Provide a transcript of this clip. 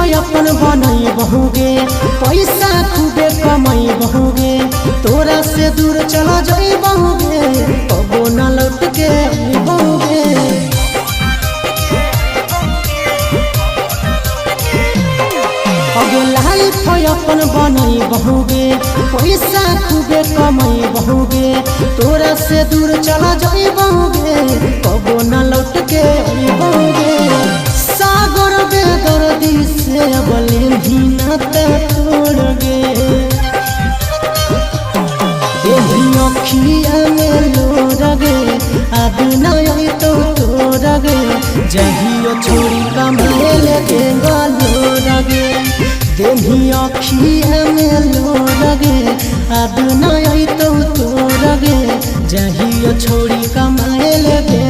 अपन बनई बहुगे पैसा खूबे कमाई बहुगे तोरा से दूर चला जाई बहुगे कबो न लौट के बहुगे अगे लाइफ अपन बनई बहुगे पैसा खूबे कमाई बहुगे तोरा से दूर चला जाई बहुगे कबो न लौट के बहुगे सागर बेदर्दी से बोले भी नाता तोड़ गे अखिया में लोर गे आदि नहीं तो तोड़ गे जहियो छोड़ी कमाए लगे लोर गे देही अखिया में लोर गे आदि नहीं तो तोड़ गे जहियो छोड़ी कमाए लगे